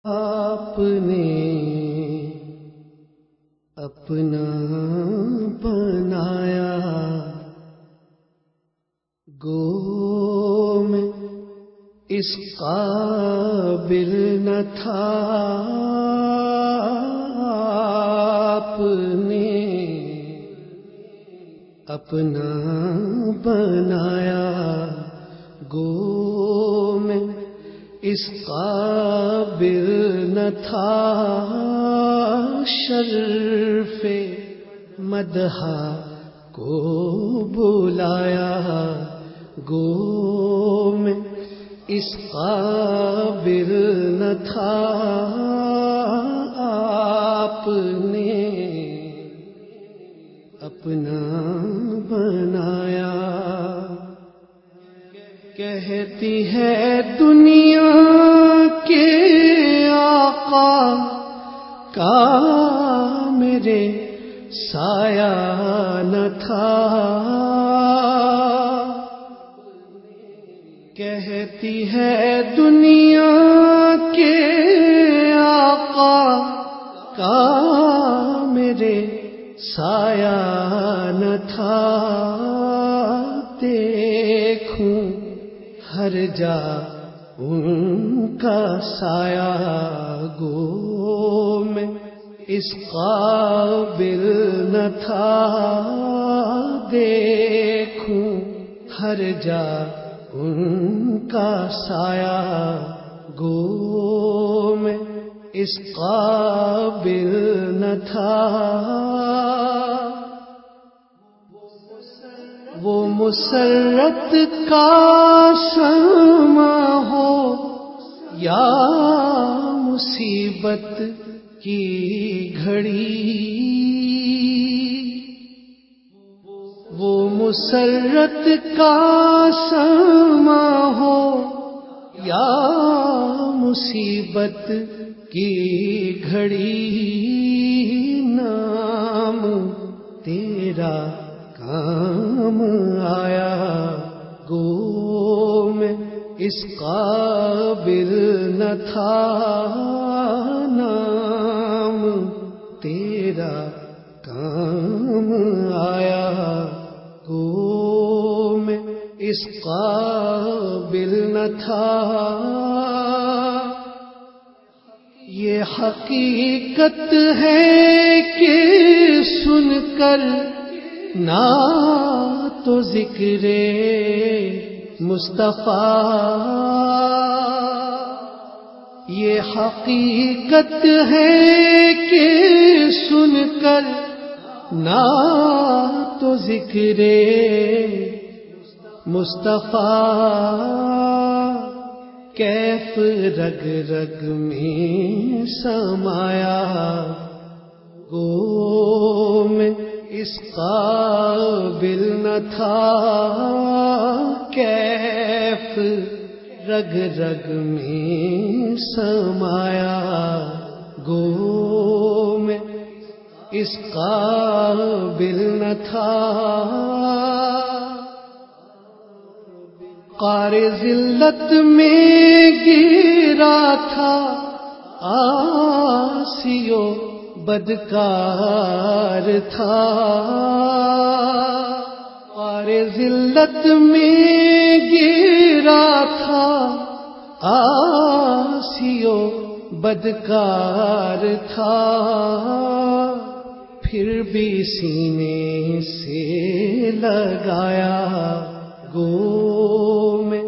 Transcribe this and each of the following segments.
آپ نے اپنا بنایا، گو میں اس قابل نہ تھا، آپ نے اپنا بنایا، گو میں اس قابل نہ تھا، شرف مدح کو بلایا، گو میں اس قابل نہ تھا، آپ نے اپنا بنایا۔ کہتی ہے دنیا کے آقا کا میرے سایہ نہ تھا، کہتی ہے دنیا کے آقا کا میرے سایہ نہ تھا، دیکھوں ہر جا ان کا سایہ، گو میں اس قابل نہ تھا، دیکھوں ہر جا ان کا سایہ، گو میں اس قابل نہ تھا، وہ مسرت کا سما ہو یا مصیبت کی گھڑی، وہ مسرت کا سما ہو یا مصیبت کی گھڑی، نام تیرا کام آیا، گو میں اس قابل نہ تھا، نام تیرا کام آیا، گو میں اس قابل نہ تھا، یہ حقیقت ہے کہ سن کر نہ تو ذکر مصطفیٰ، یہ حقیقت ہے کہ سن کر نہ تو ذکر مصطفیٰ، کیف رگ رگ میں سمایا، گو میں اس قابل نہ تھا، کیف رگ رگ میں سمایا، گو میں اس قابل نہ تھا، قعر ذلت میں گرا تھا آسیو بدکار تھا، قعر ذلت میں گرا تھا آسیو بدکار تھا، پھر بھی سینے سے لگایا، گو میں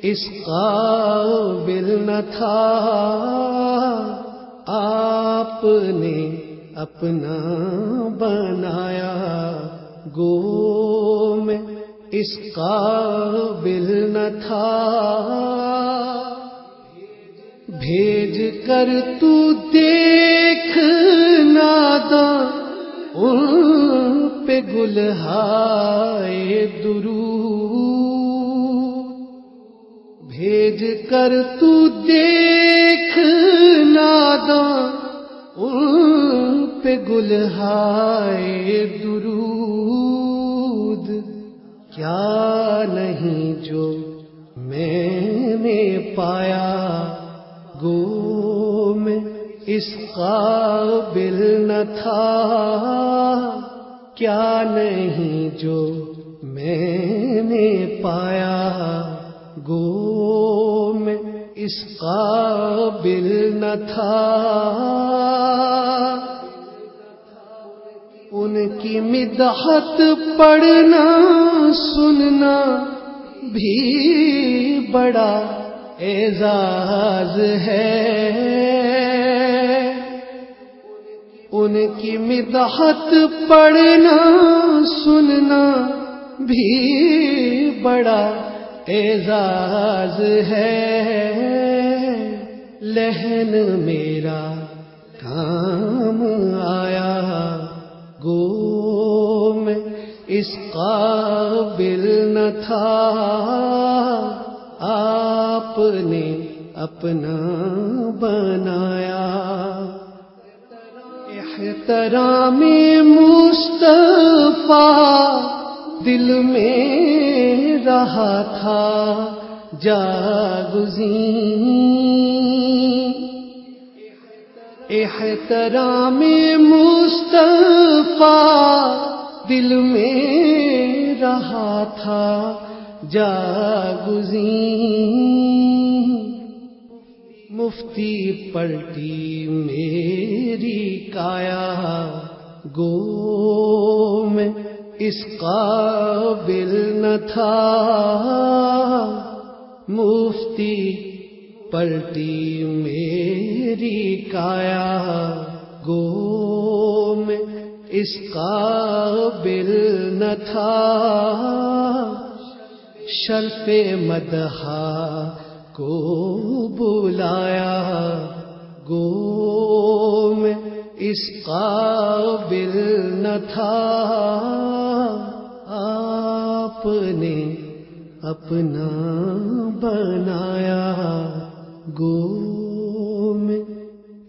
اس قابل نہ تھا، آپ نے اپنا بنایا، گو میں اس قابل نہ تھا، بھیج کر تو دیکھ ناداں ان پہ گلہائے درود، بھیج کر تو دیکھ ناداں ان پہ گلہائے درود، کیا نہیں جو میں نے پایا، گو اس قابل نہ تھا، کیا نہیں جو میں نے پایا، گو میں اس قابل نہ تھا۔ ان کی مدحت پڑھنا سننا بھی بڑا اعزاز ہے، ان کی مدحت پڑھنا سننا بھی بڑا اعزاز ہے۔ لہن میرا کام آیا، گو میں اس قابل نہ تھا، آپ نے اپنا بنایا۔ احترام مصطفیٰ دل میں رہا تھا جاگزین، احترام مصطفیٰ دل میں رہا تھا جاگزین۔ مفتی پلٹی میری کایا، گو میں اس قابل نہ تھا، مفتی پلٹی میری کایا، گو میں اس قابل نہ تھا۔ شرف مدحا کو بلایا، گو میں اس قابل نہ تھا، آپ نے اپنا بنایا، گو میں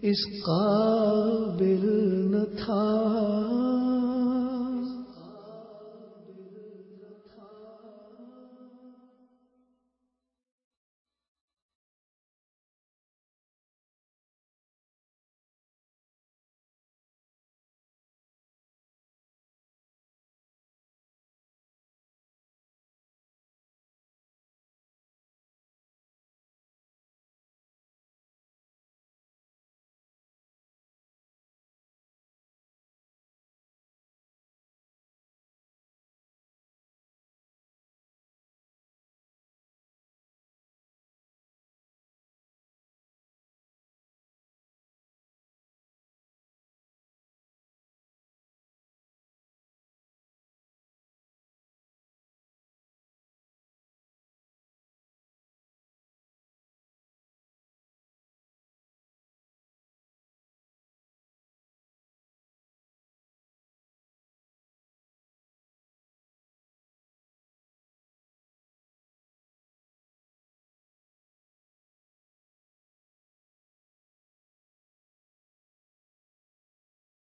اس قابل نہ تھا۔